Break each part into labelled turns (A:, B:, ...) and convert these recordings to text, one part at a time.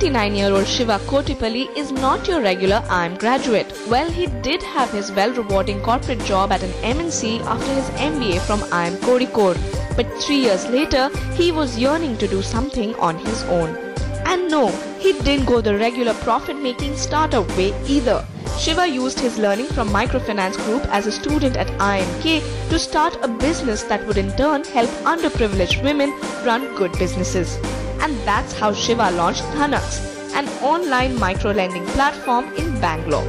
A: 29-year-old Shiva Kotipalli is not your regular IIM graduate. Well, he did have his well-rewarding corporate job at an MNC after his MBA from IIM Kozhikode. But 3 years later, he was yearning to do something on his own. And no, he didn't go the regular profit-making startup way either. Shiva used his learning from microfinance group as a student at IMK to start a business that would in turn help underprivileged women run good businesses. And that's how Shiva launched dhanaX, an online micro-lending platform in Bangalore.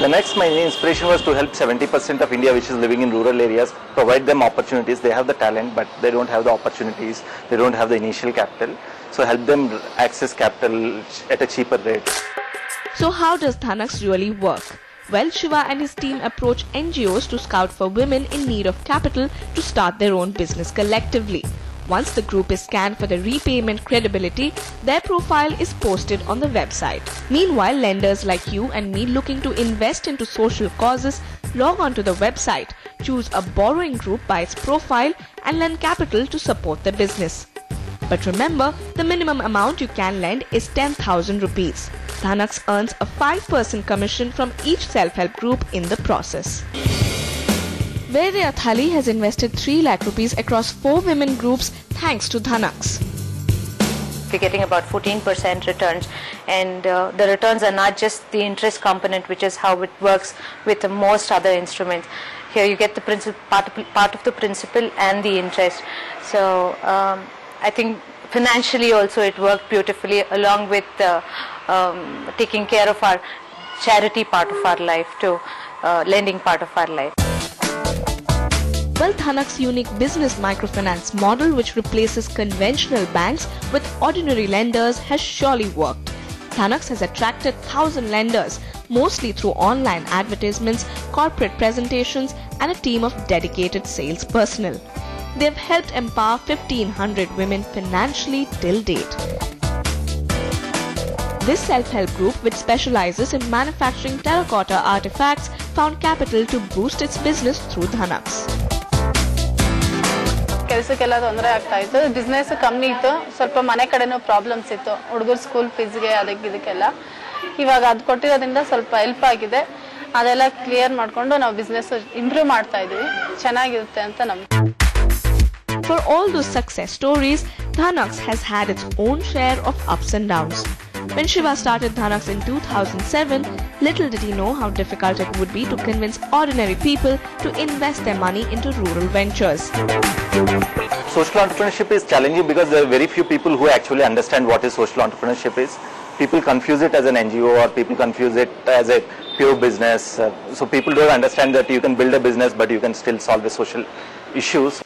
B: The next main inspiration was to help 70% of India which is living in rural areas, provide them opportunities. They have the talent but they don't have the opportunities, they don't have the initial capital. So help them access capital at a cheaper rate.
A: So how does dhanaX really work? Well, Shiva and his team approach NGOs to scout for women in need of capital to start their own business collectively. Once the group is scanned for the repayment credibility, their profile is posted on the website. Meanwhile, lenders like you and me looking to invest into social causes log on to the website, choose a borrowing group by its profile and lend capital to support the business. But remember, the minimum amount you can lend is 10,000 rupees. dhanaX earns a 5% commission from each self-help group in the process. Vedya Thali has invested 3 lakh rupees across 4 women groups thanks to dhanaX.
C: We're getting about 14% returns, and the returns are not just the interest component, which is how it works with most other instruments. Here you get the part of the principal and the interest. So I think financially also it worked beautifully, along with taking care of our charity part of our life to lending part of our life.
A: Well, dhanaX's unique business microfinance model, which replaces conventional banks with ordinary lenders, has surely worked. dhanaX has attracted 1,000 lenders, mostly through online advertisements, corporate presentations, and a team of dedicated sales personnel. They've helped empower 1,500 women financially till date. This self-help group, which specializes in manufacturing terracotta artifacts, found capital to boost its business through dhanaX.
D: ಕೆಲಸಕ್ಕೆಲ್ಲ ತೊಂದರೆ ಆಗ್ತಾ ಇತ್ತು, business ಕಮ್ಮಿ ಇತ್ತು, ಸ್ವಲ್ಪ ಮನೆ ಕಡೆನೂ problems ಇತ್ತು, ಹುಡುಗರ ಸ್ಕೂಲ್ ಫೀಸ್ಗೆ ಇದಕ್ಕೆಲ್ಲ. ಇವಾಗ ಅದು ಕೊಟ್ಟಿರೋದ್ರಿಂದ ಸ್ವಲ್ಪ ಹೆಲ್ಪ್ ಆಗಿದೆ. ಅದೆಲ್ಲ ಕ್ಲಿಯರ್ ಮಾಡ್ಕೊಂಡು ನಾವು ಬಿಸ್ನೆಸ್ ಇಂಪ್ರೂವ್ ಮಾಡ್ತಾ ಇದೀವಿ. ಚೆನ್ನಾಗಿರುತ್ತೆ ಅಂತ ನಂಬಿಕೆ.
A: For all those success stories, dhanaX has had its own share of ups and downs. When Shiva started dhanaX in 2007, little did he know how difficult it would be to convince ordinary people to invest their money into rural ventures.
B: Social entrepreneurship is challenging because there are very few people who actually understand what is social entrepreneurship is. People confuse it as an NGO, or people confuse it as a pure business. So people don't understand that you can build a business but you can still solve the social issues.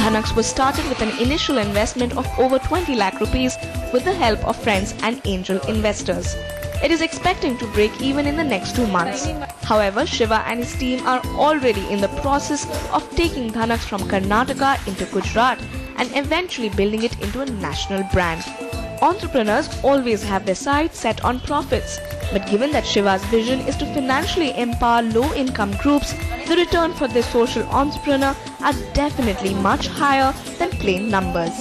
A: dhanaX was started with an initial investment of over 20 lakh rupees with the help of friends and angel investors. It is expecting to break even in the next 2 months. However, Shiva and his team are already in the process of taking dhanaX from Karnataka into Gujarat and eventually building it into a national brand. Entrepreneurs always have their sights set on profits, but given that Shiva's vision is to financially empower low-income groups, the return for this social entrepreneur are definitely much higher than plain numbers.